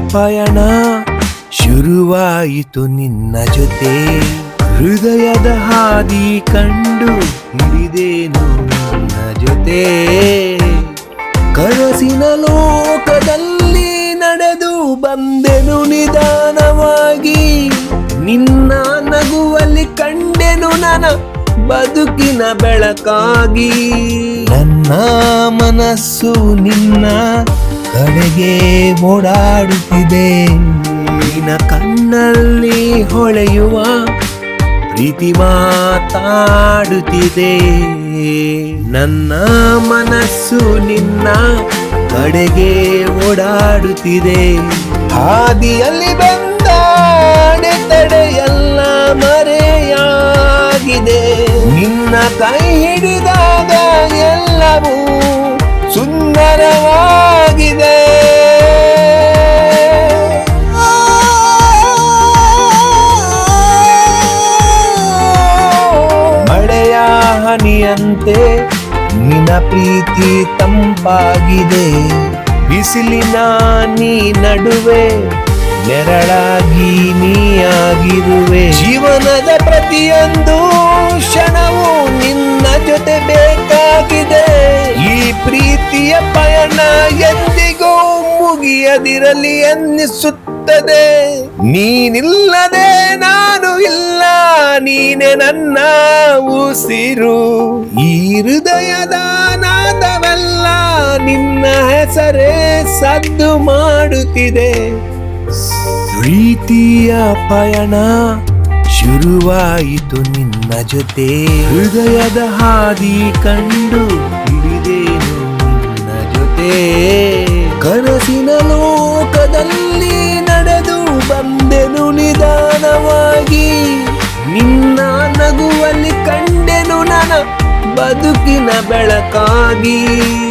ಪಯಣ ಶುರುವಾಯಿತು ನಿನ್ನ ಜೊತೆ. ಹೃದಯದ ಹಾದಿ ಕಂಡು ಹಿಡಿದೇನು ನಿನ್ನ ಜೊತೆ. ಕನಸಿನ ಲೋಕದಲ್ಲಿ ನಡೆದು ಬಂದೆನು ನಿಧಾನವಾಗಿ. ನಿನ್ನ ನಗುವಲ್ಲಿ ಕಂಡೆನು ನನ್ನ ಬದುಕಿನ ಬೆಳಕಾಗಿ. ನನ್ನ ಮನಸ್ಸು ನಿನ್ನ ಕಡೆಗೆ ಓಡಾಡುತ್ತಿದೆ. ನಿನ್ನ ಕಣ್ಣಲ್ಲಿ ಹೊಳೆಯುವ ಪ್ರೀತಿ ಮಾತಾಡುತ್ತಿದೆ. ನನ್ನ ಮನಸ್ಸು ನಿನ್ನ ಕಡೆಗೆ ಓಡಾಡುತ್ತಿದೆ. ಹಾದಿಯಲ್ಲಿ ಬಂದ ಅಡೆತಡೆಯೆಲ್ಲ ಮರೆಯಾಗಿದೆ. ನಿನ್ನ ಕೈ ಹಿಡಿದಾಗ ಎಲ್ಲವೂ ಸುಂದರವಾಗಿದೆ. ಮಳೆಯ ಹನಿಯಂತೆ ನಿನ್ನ ಪ್ರೀತಿ ತಂಪಾಗಿದೆ. ಬಿಸಿಲಿನ ನೀ ನಡುವೆ ನೆರಳಾಗಿ ನೀಯಾಗಿರುವೆ. ಜೀವನದ ಪ್ರತಿಯೊಂದು ಕ್ಷಣವೂ ನಿನ್ನ ಜೊತೆ ಬೇಕಾಗಿದೆ. ಈ ಪ್ರೀತಿಯ ಪಯಣ ಎಂದಿಗೂ ಮುಗಿಯದಿರಲಿ ಎನ್ನಿಸುತ್ತದೆ. ನೀನಿಲ್ಲದೆ ನಾನು ಇಲ್ಲ, ನೀನೆ ನನ್ನ ಉಸಿರು. ಈ ಹೃದಯದ ನಾದವೆಲ್ಲ ನಿನ್ನ ಹೆಸರೇ ಸದ್ದು ಮಾಡುತ್ತಿದೆ. ಪ್ರೀತಿಯ ಪಯಣ ಶುರುವಾಯಿತು ನಿನ್ನ ಜೊತೆ. ಹೃದಯದ ಹಾದಿ ಕಂಡು ಹಿಡಿದೇನು ನಿನ್ನ ಜೊತೆ. ಕನಸಿನ ಲೋಕದಲ್ಲಿ ನಡೆದು ಬಂದೆನು ನಿಧಾನವಾಗಿ. ನಿನ್ನ ನಗುವಲ್ಲಿ ಕಂಡೆನು ನನ್ನ ಬದುಕಿನ ಬೆಳಕಾಗಿ.